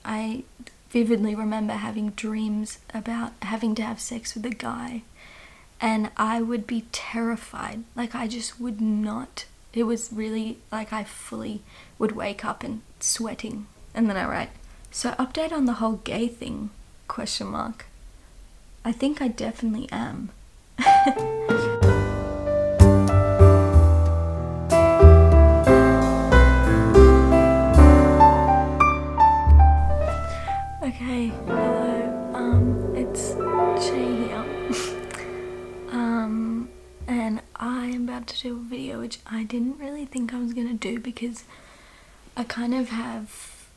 I vividly remember having dreams about having to have sex with a guy, and I would be terrified. Like, I just would not. It was really like I fully would wake up and sweating. And then I write, so update on the whole gay thing, ? I think I definitely am. Okay, hello, it's Shae here. And I am about to do a video which I didn't really think I was gonna do because I kind of have,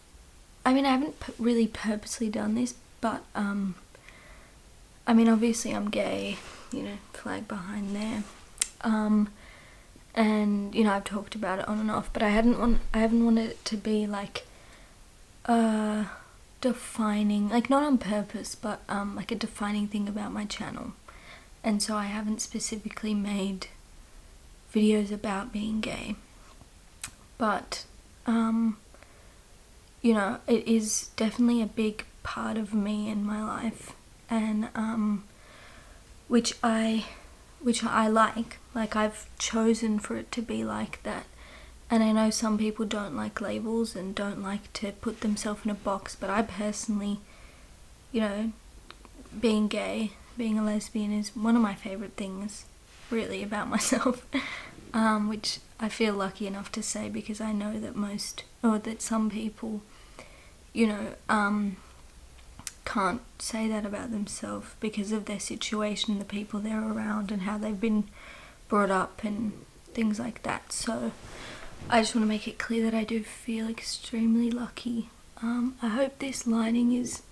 I mean, I haven't really purposely done this, but I mean, obviously I'm gay, you know, flag behind there, and you know, I've talked about it on and off, but I haven't wanted it to be like defining, like not on purpose, but like a defining thing about my channel. And so I haven't specifically made videos about being gay, but you know, it is definitely a big part of me and my life, and which I like I've chosen for it to be like that. And I know some people don't like labels and don't like to put themselves in a box, but I personally, you know, being gay, being a lesbian is one of my favourite things, really, about myself, which I feel lucky enough to say, because I know that some people, you know, can't say that about themselves because of their situation, the people they're around, and how they've been brought up and things like that. So I just want to make it clear that I do feel extremely lucky. I hope this lighting is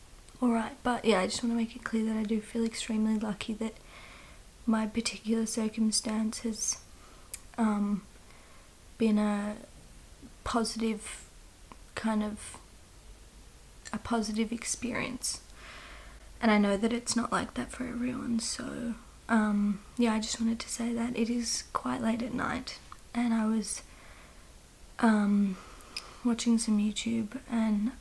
alright, but yeah, I just want to make it clear that I do feel extremely lucky that my particular circumstance has been a positive experience. And I know that it's not like that for everyone, so yeah, I just wanted to say that. It is quite late at night, and I was watching some YouTube, and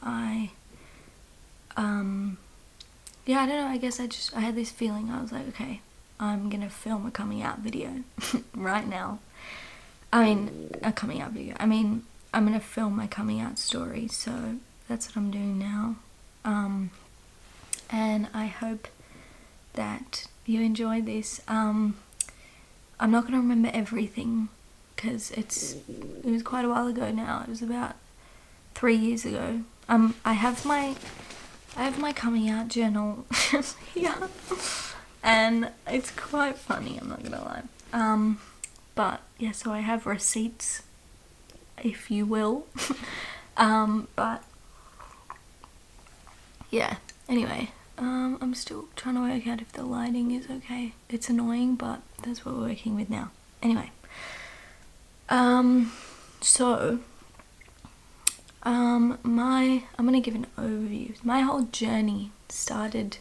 yeah, I don't know, I guess I had this feeling. I was like, okay, I'm gonna film a coming out video right now. I mean, a coming out video. I mean, I'm gonna film my coming out story, so that's what I'm doing now. And I hope that you enjoy this. I'm not gonna remember everything because it was quite a while ago now. It was about 3 years ago. I have my coming out journal here, and it's quite funny, I'm not gonna lie. But yeah, so I have receipts, if you will. But yeah, anyway, I'm still trying to work out if the lighting is okay. It's annoying, but that's what we're working with now. Anyway, so I'm gonna give an overview. My whole journey started,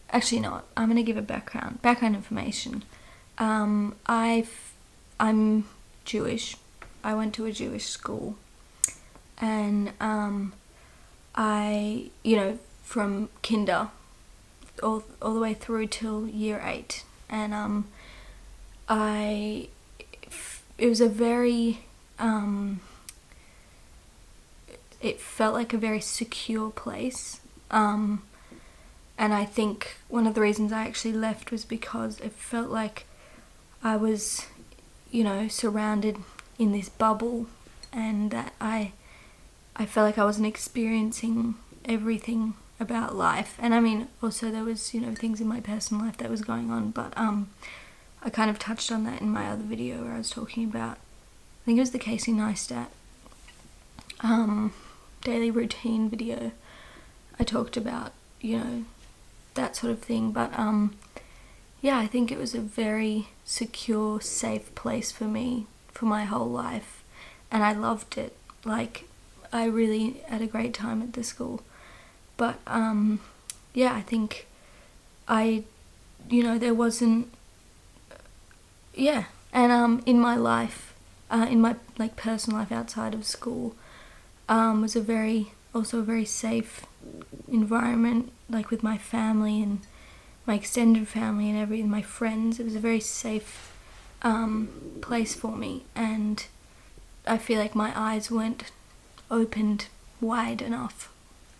actually not, I'm gonna give a background information. I'm Jewish. I went to a Jewish school, and I, you know, from kinder all the way through till year 8, and it was a very it felt like a very secure place, and I think one of the reasons I actually left was because it felt like I was, you know, surrounded in this bubble, and that I felt like I wasn't experiencing everything about life. And I mean, also there was, you know, things in my personal life that was going on, but I kind of touched on that in my other video where I was talking about, I think it was the Casey Neistat daily routine video. I talked about, you know, that sort of thing, but yeah, I think it was a very secure, safe place for me for my whole life, and I loved it. Like, I really had a great time at the school. But yeah, I think you know, there wasn't, yeah, and in my life, in my like personal life outside of school, was also a very safe environment, like with my family and my extended family and everything, my friends. It was a very safe place for me, and I feel like my eyes weren't opened wide enough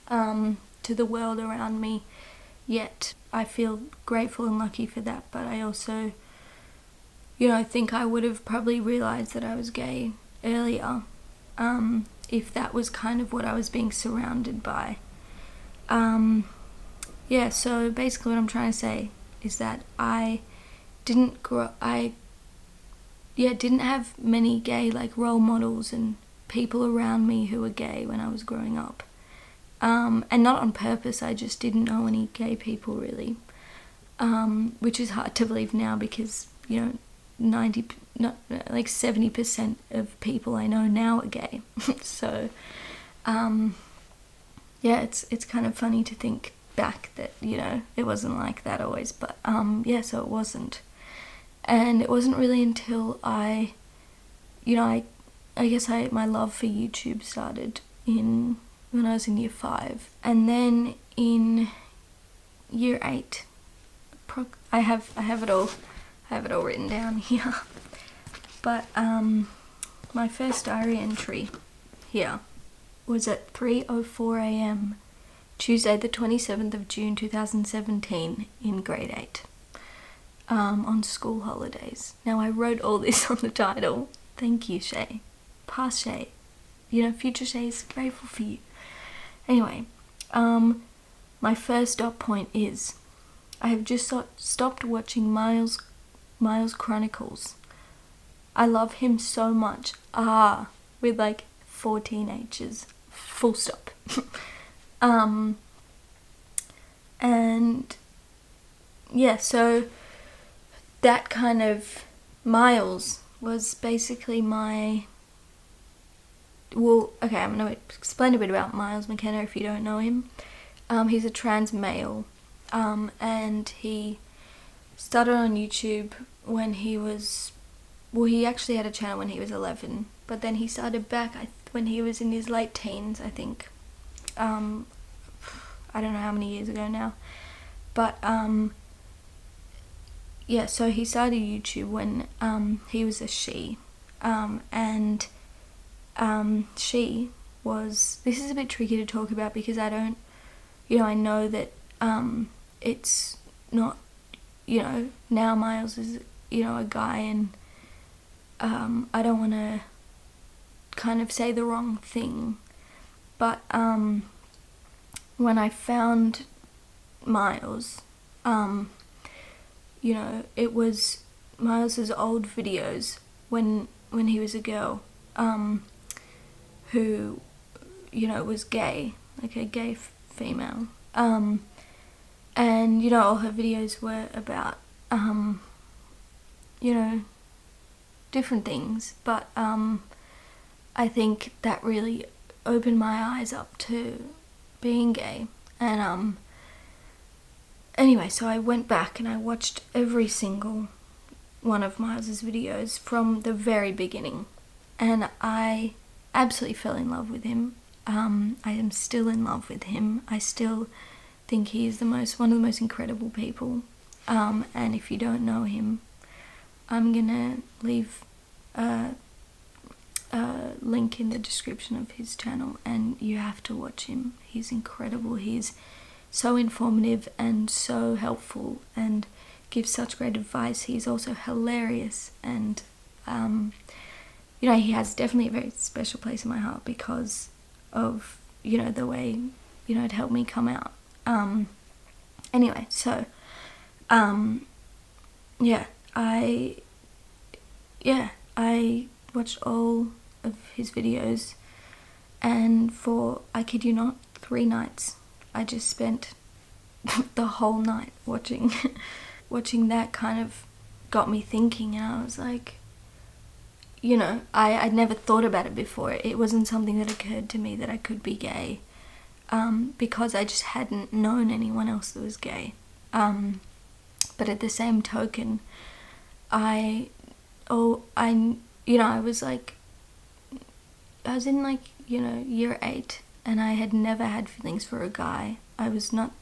to the world around me yet. I feel grateful and lucky for that, but I also, I think I would have probably realised that I was gay earlier if that was kind of what I was being surrounded by. So basically what I'm trying to say is that I didn't didn't have many gay role models and people around me who were gay when I was growing up. And not on purpose, I just didn't know any gay people really, which is hard to believe now because 70% of people I know now are gay. So it's kind of funny to think back that it wasn't like that always, but so it wasn't. And it wasn't really until I guess my love for YouTube started when I was in year 5, and then in year 8, I have it all written down here. But my first diary entry here was at 3:04 a.m. Tuesday the 27th of June 2017 in grade 8. On school holidays. Now I wrote all this on the title. Thank you, Shae. Past Shae. Future Shae is grateful for you. Anyway, my first dot point is I have just stopped watching Miles Chronicles. I love him so much. With 14 H's. Full stop. So that kind of Miles was basically I'm going to explain a bit about Miles McKenna if you don't know him. He's a trans male, and he started on YouTube when he actually had a channel when he was 11, but then he started back when he was in his late teens, I think. I don't know how many years ago now, but so he started YouTube when he was a she, and she was, this is a bit tricky to talk about because I don't, I know that it's not, now Miles is, a guy, and I don't want to kind of say the wrong thing, but when I found Miles, it was Miles's old videos when he was a girl, who, was gay, a gay female, and all her videos were about, different things, but I think that really opened my eyes up to being gay, and anyway, so I went back and I watched every single one of Miles's videos from the very beginning, and I absolutely fell in love with him. I am still in love with him. I still think he is one of the most incredible people, and if you don't know him, I'm gonna leave a link in the description of his channel, and you have to watch him. He's incredible. He's so informative and so helpful and gives such great advice. He's also hilarious, and he has definitely a very special place in my heart because of the way it helped me come out. Anyway, so I watched all of his videos, and for, I kid you not, 3 nights I just spent the whole night watching that. Kind of got me thinking, and I was like, I'd never thought about it before. It wasn't something that occurred to me that I could be gay, because I just hadn't known anyone else that was gay. But at the same token, I was in year 8, and I had never had feelings for a guy. I was not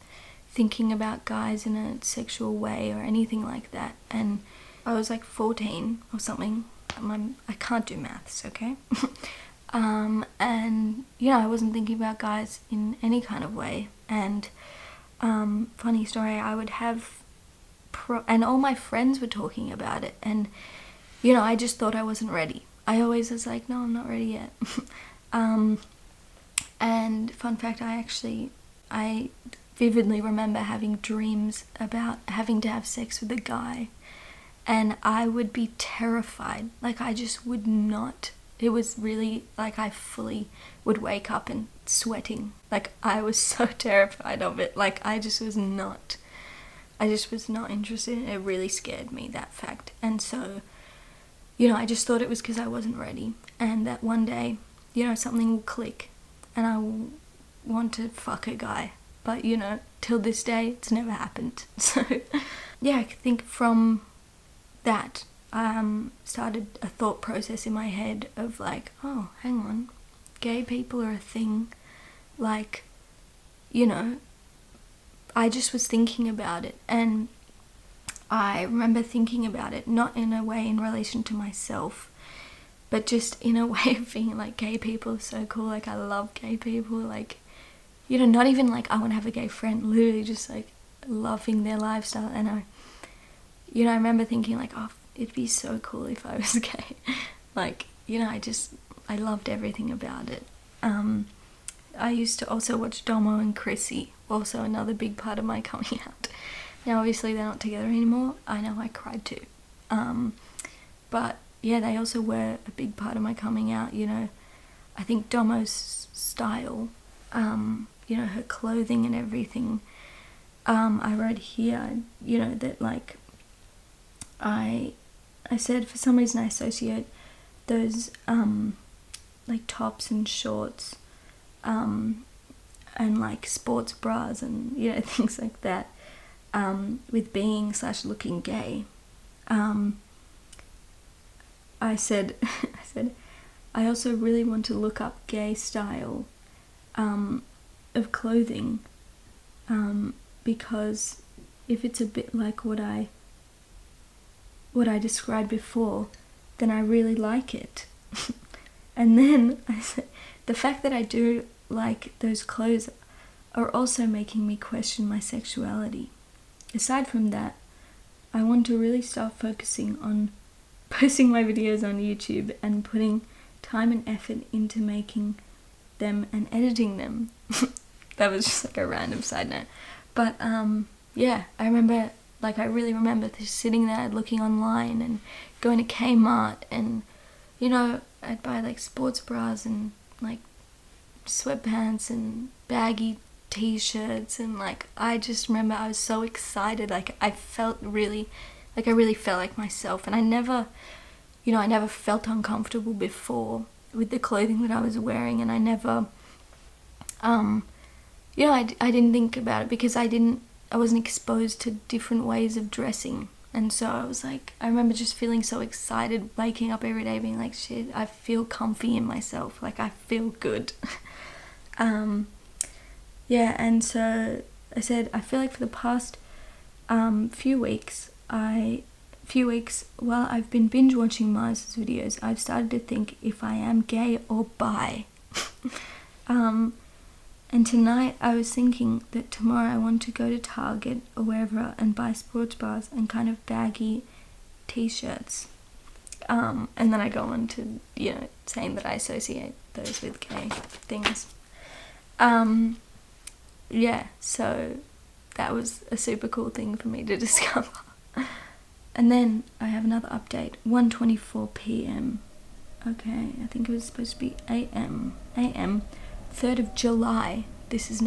thinking about guys in a sexual way or anything like that, and I was like 14 or something. I can't do maths, okay? And I wasn't thinking about guys in any kind of way. And funny story, I would have and all my friends were talking about it, and I just thought I wasn't ready. I always was like, no, I'm not ready yet. And fun fact, I vividly remember having dreams about having to have sex with a guy, and I would be terrified. Like, I just would not. It was really like I fully would wake up and sweating. Like, I was so terrified of it. Like, I just was not interested. It really scared me, that fact. And so, I just thought it was because I wasn't ready, and that one day, something will click and I will want to fuck a guy. But, till this day, it's never happened. So, yeah, I think from that, started a thought process in my head of like, oh, hang on, gay people are a thing. Like, I just was thinking about it, and I remember thinking about it not in a way in relation to myself, but just in a way of being like, gay people are so cool. Like, I love gay people. Like, not even like I want to have a gay friend, literally just like loving their lifestyle. And I remember thinking like, oh, it'd be so cool if I was gay. Like, I loved everything about it. I used to also watch Domo and Chrissy, also another big part of my coming out. Now, obviously, they're not together anymore. I know, I cried too. But yeah, they also were a big part of my coming out. I think Domo's style, her clothing and everything. I wrote here, that like, I said for some reason I associate those like tops and shorts and like sports bras and things like that with being / looking gay. I said I also really want to look up gay style of clothing, because if it's a bit like what I described before, then I really like it. And then I said, the fact that I do like those clothes are also making me question my sexuality. Aside from that, I want to really start focusing on posting my videos on YouTube and putting time and effort into making them and editing them. That was just like a random side note. But yeah, I really remember just sitting there looking online and going to Kmart, and I'd buy like sports bras and like sweatpants and baggy t-shirts, and like I just remember I was so excited. Like, I really felt like myself, and I never felt uncomfortable before with the clothing that I was wearing, and I never I didn't think about it because I wasn't exposed to different ways of dressing. And so I was like, I remember just feeling so excited, waking up every day being like, shit, I feel comfy in myself, like I feel good. Yeah, and so I said, I feel like for the past few weeks while I've been binge watching Mars's videos, I've started to think if I am gay or bi. And tonight I was thinking that tomorrow I want to go to Target or wherever and buy sports bras and kind of baggy t-shirts. And then I go on to, saying that I associate those with gay things. Yeah, so that was a super cool thing for me to discover. And then I have another update, 1:24 p.m. Okay, I think it was supposed to be a.m. 3rd of July, this is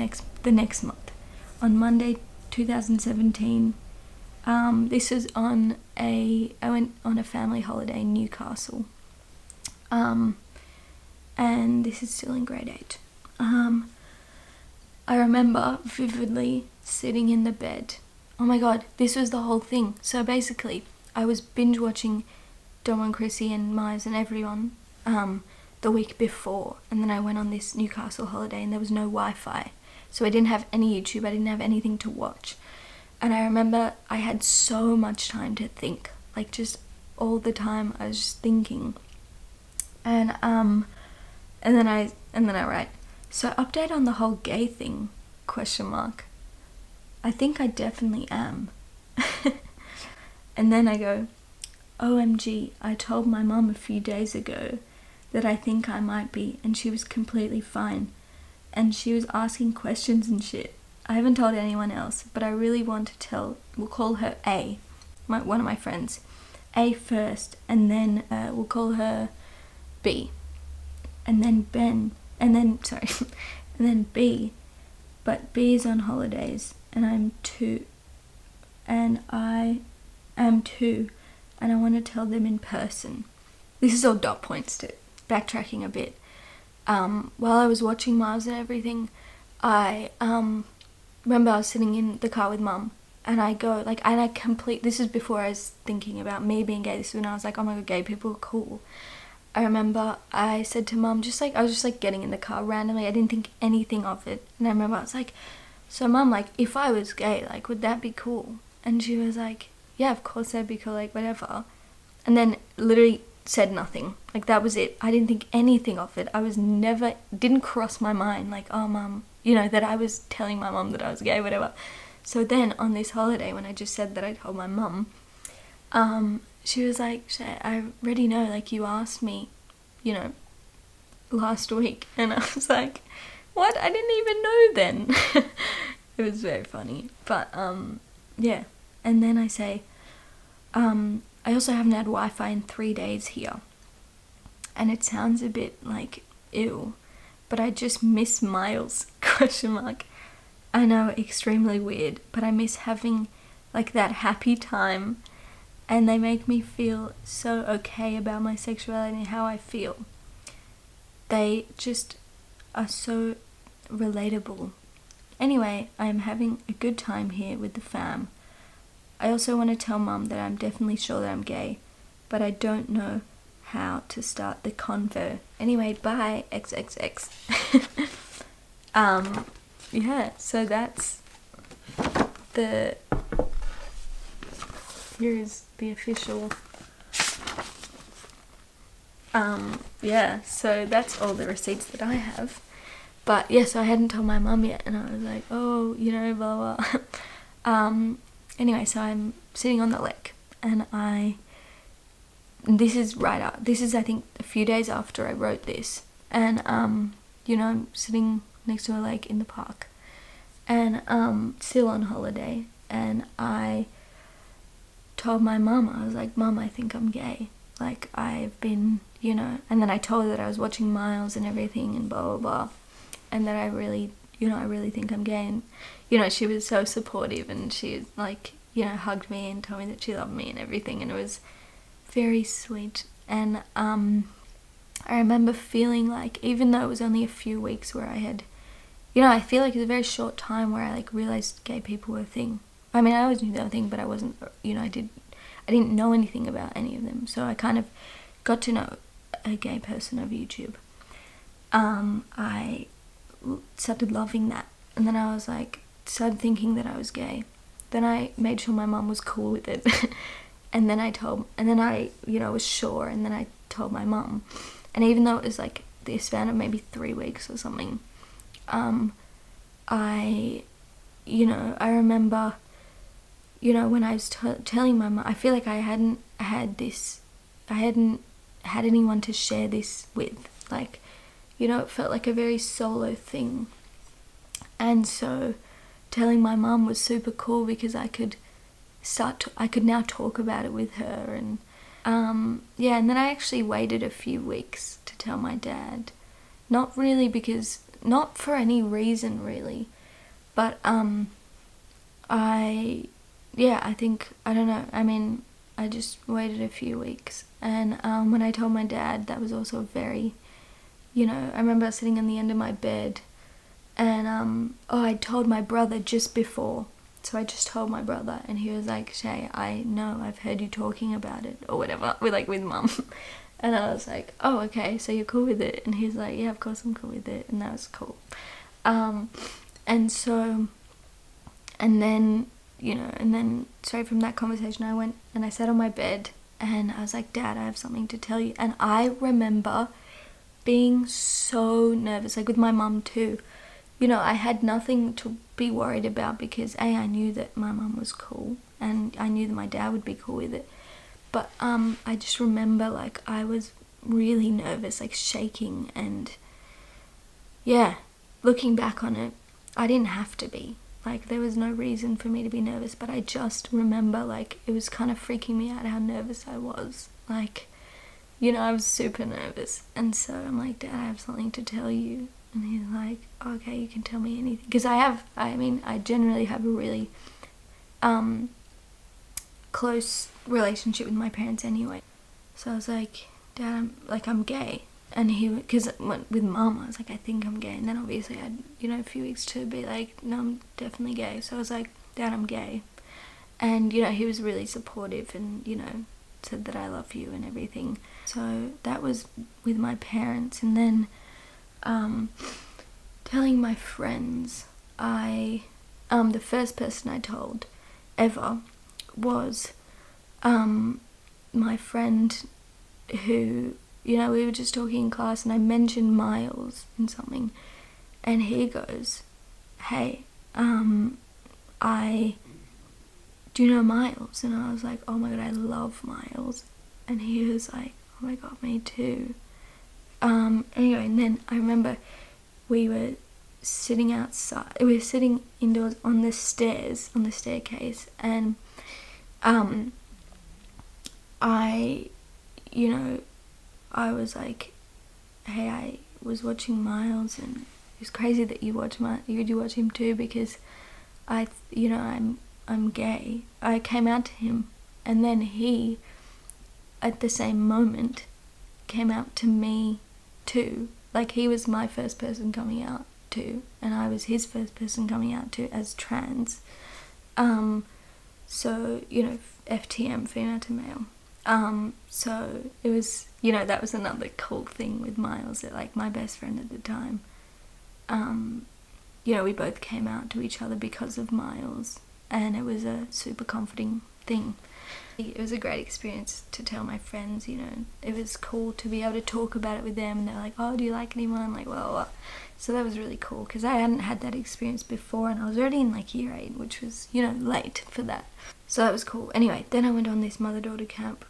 the next month, on Monday 2017. This is I went on a family holiday in Newcastle, and this is still in grade 8. I remember vividly sitting in the bed. Oh my god, this was the whole thing. So basically, I was binge watching Dom and Chrissy and Miles and everyone the week before, and then I went on this Newcastle holiday and there was no Wi-Fi, so I didn't have any YouTube, I didn't have anything to watch. And I remember I had so much time to think, like just all the time I was just thinking. And then I write, so update on the whole gay thing, ? I think I definitely am. And then I go, OMG, I told my mum a few days ago that I think I might be, and she was completely fine. And she was asking questions and shit. I haven't told anyone else, but I really want to tell. We'll call her A, one of my friends. A first, and then we'll call her B. And then Ben, and then B. But B is on holidays, and I'm 2. And I am 2, and I want to tell them in person. This is all dot points to backtracking a bit. While I was watching Miles and everything, I remember I was sitting in the car with Mum, and I go, like, this is before I was thinking about me being gay. This is when I was like, oh my god, gay people are cool. I remember I said to Mum, I was just getting in the car randomly, I didn't think anything of it, and I remember I was like, so Mum, like, if I was gay, like, would that be cool? And she was like, yeah, of course that'd be cool, like, whatever. And then literally said nothing. Like, that was it. I didn't think anything of it. Didn't cross my mind, like, oh Mum, that I was telling my mum that I was gay, whatever. So then on this holiday, when I just said that I told my mum, she was like, Shae, I already know, like, you asked me, last week. And I was like, what? I didn't even know then. It was very funny. But, yeah. And then I say, I also haven't had Wi-Fi in 3 days here. And it sounds a bit like, ew, but I just miss Miles, ? I know, extremely weird, but I miss having, like, that happy time, and they make me feel so okay about my sexuality and how I feel. They just are so relatable. Anyway, I am having a good time here with the fam. I also want to tell Mum that I'm definitely sure that I'm gay, but I don't know how to start the convo. Anyway, bye, XXX. Yeah, so that's here's the official, yeah, so that's all the receipts that I have. But yeah, so I hadn't told my mum yet, and I was like, oh, blah, blah. Anyway, so I'm sitting on the lake, and this is I think a few days after I wrote this, and I'm sitting next to a lake in the park, and still on holiday, and I told my mum, I was like, Mum, I think I'm gay, like, I've been, and then I told her that I was watching Miles and everything, and blah blah blah, and that I really think I'm gay, and she was so supportive, and she, like, hugged me and told me that she loved me and everything, and it was very sweet. And I remember feeling like, even though it was only a few weeks where I had, I feel like it was a very short time where I, like, realized gay people were a thing. I mean, I always knew they were a thing, but I wasn't, I didn't know anything about any of them, so I kind of got to know a gay person over YouTube. I started loving that, and then I was like, started thinking that I was gay. Then I made sure my mum was cool with it. and then I was sure, and then I told my mum. And even though it was like the span of maybe 3 weeks or something, I remember, when I was telling my mum, I feel like I hadn't had anyone to share this with. Like, it felt like a very solo thing. And so telling my mum was super cool, because I could now talk about it with her, and and then I actually waited a few weeks to tell my dad. Not for any reason really, but I think, I don't know, I mean, I just waited a few weeks, and when I told my dad, that was also very, I remember sitting on the end of my bed, and I told my brother just before, so I just told my brother, and he was like, Shae, I know, I've heard you talking about it, or whatever, with Mum. And I was like, oh, okay, so you're cool with it? And he's like, yeah, of course I'm cool with it. And that was cool. And so, and then, so from that conversation I went and I sat on my bed and I was like, Dad, I have something to tell you. And I remember being so nervous, like with my mum too. I had nothing to be worried about because I knew that my mum was cool and I knew that my dad would be cool with it. But I just remember like I was really nervous, like shaking, and yeah, looking back on it, I didn't have to be. Like there was no reason for me to be nervous, but I just remember like it was kind of freaking me out how nervous I was. Like, I was super nervous. And so I'm like, Dad, I have something to tell you. And he's like, okay, you can tell me anything. Because I generally have a really close relationship with my parents anyway. So I was like, Dad, I'm gay. And because with Mum, I was like, I think I'm gay. And then obviously I had, a few weeks to be like, no, I'm definitely gay. So I was like, Dad, I'm gay. And, he was really supportive and, said that I love you and everything. So that was with my parents. And then telling my friends, the first person I told ever was my friend who, we were just talking in class and I mentioned Miles in something, and he goes, hey, do you know Miles? And I was like, oh my god, I love Miles. And he was like, oh my god, me too. Anyway, and then I remember we were sitting outside, we were sitting indoors on the stairs, on the staircase, and I was like, hey, I was watching Miles, and it was crazy that you watch him too, because I'm gay. I came out to him, and then he, at the same moment, came out to me too. Like, he was my first person coming out to, and I was his first person coming out to as trans. So, FTM, female to male. So it was, that was another cool thing with Miles, that like my best friend at the time, we both came out to each other because of Miles, and it was a super comforting thing. It was a great experience to tell my friends, it was cool to be able to talk about it with them, and they're like, oh, do you like anyone? I'm like, well, so that was really cool, because I hadn't had that experience before, and I was already in like year 8, which was, late for that. So that was cool. Anyway, then I went on this mother-daughter camp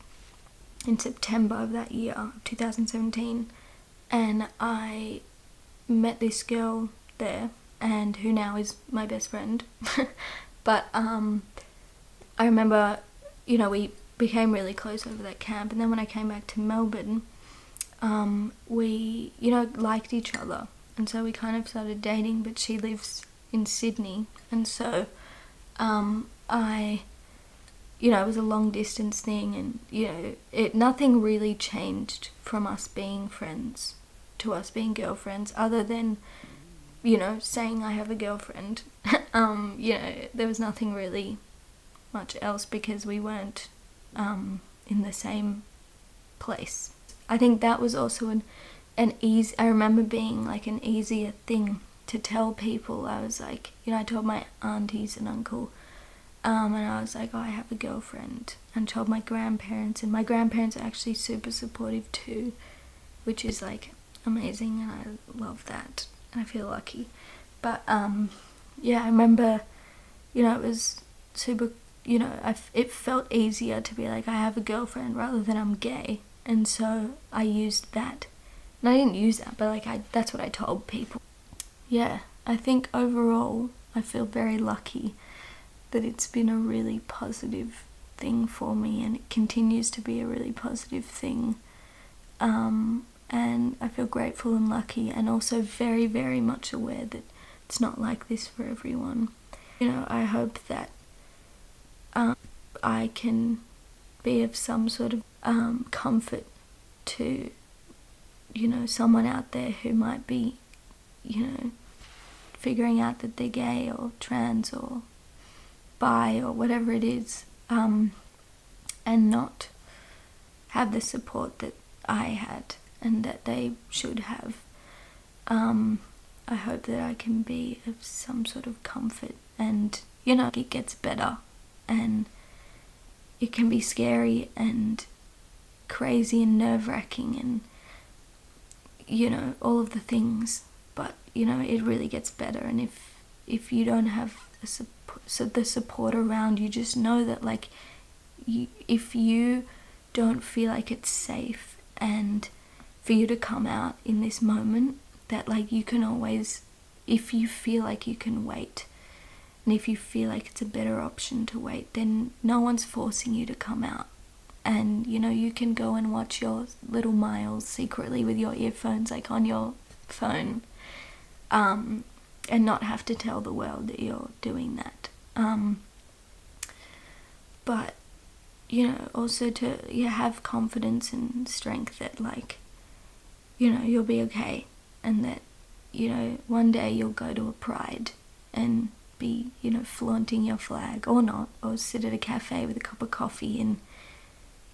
in September of that year, 2017, and I met this girl there, and who now is my best friend. But I remember, we became really close over that camp, and then when I came back to Melbourne, we, liked each other, and so we kind of started dating, but she lives in Sydney, and so it was a long distance thing, and, nothing really changed from us being friends to us being girlfriends, other than, saying I have a girlfriend. There was nothing really much else, because we weren't in the same place. I think that was also I remember being like an easier thing to tell people. I was like, I told my aunties and uncle, and I was like, oh, I have a girlfriend, and told my grandparents, and my grandparents are actually super supportive too, which is like amazing, and I love that, and I feel lucky. But I remember, it was super, it felt easier to be like, I have a girlfriend, rather than I'm gay, and so I used that. And I didn't use that, but like that's what I told people. Yeah, I think overall I feel very lucky that it's been a really positive thing for me, and it continues to be a really positive thing. And I feel grateful and lucky, and also very, very much aware that it's not like this for everyone. I hope that I can be of some sort of comfort to, someone out there who might be, figuring out that they're gay or trans or bi or whatever it is, and not have the support that I had and that they should have. I hope that I can be of some sort of comfort, and it gets better, and it can be scary and crazy and nerve-wracking and all of the things, but it really gets better. And if you don't have the support around you, just know that if you don't feel like it's safe and for you to come out in this moment, that you can always, if you feel like you can wait, and if you feel like it's a better option to wait, then no one's forcing you to come out. And you can go and watch your little miles secretly with your earphones on your phone, and not have to tell the world that you're doing that. But also to have confidence and strength that you'll be okay, and that one day you'll go to a pride and be flaunting your flag, or not, or sit at a cafe with a cup of coffee and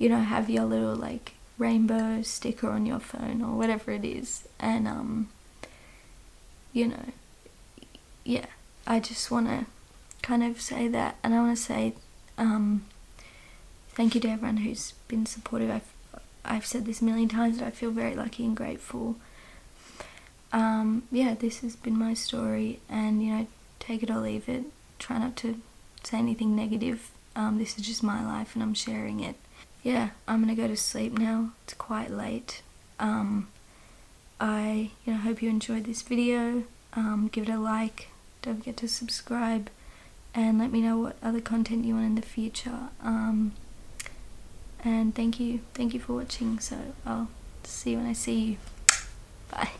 have your little rainbow sticker on your phone or whatever it is. And yeah, I just want to kind of say that, and I want to say thank you to everyone who's been supportive. I've said this a million times, but I feel very lucky and grateful. This has been my story, and take it or leave it. Try not to say anything negative. This is just my life and I'm sharing it. Yeah, I'm gonna go to sleep now. It's quite late. I hope you enjoyed this video. Give it a like. Don't forget to subscribe, and let me know what other content you want in the future. And thank you for watching. So I'll see you when I see you. Bye.